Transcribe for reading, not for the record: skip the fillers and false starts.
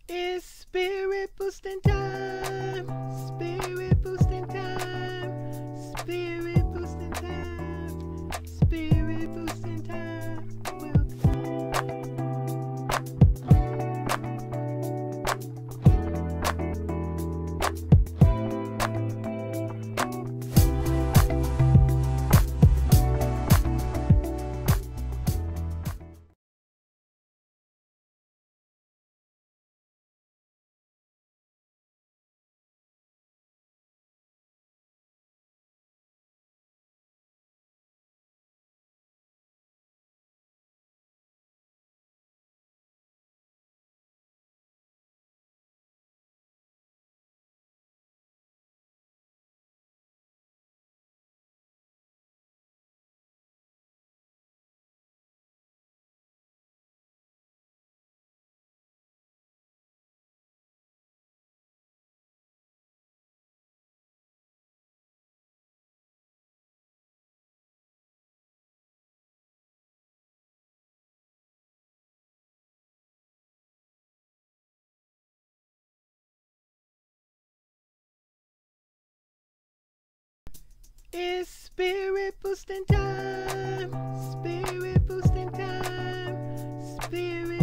It's spirit boosting time. Spirit boosting time. Spirit boosting time. Spirit boosting time. It's spirit boosting time. Spirit boosting time. Spirit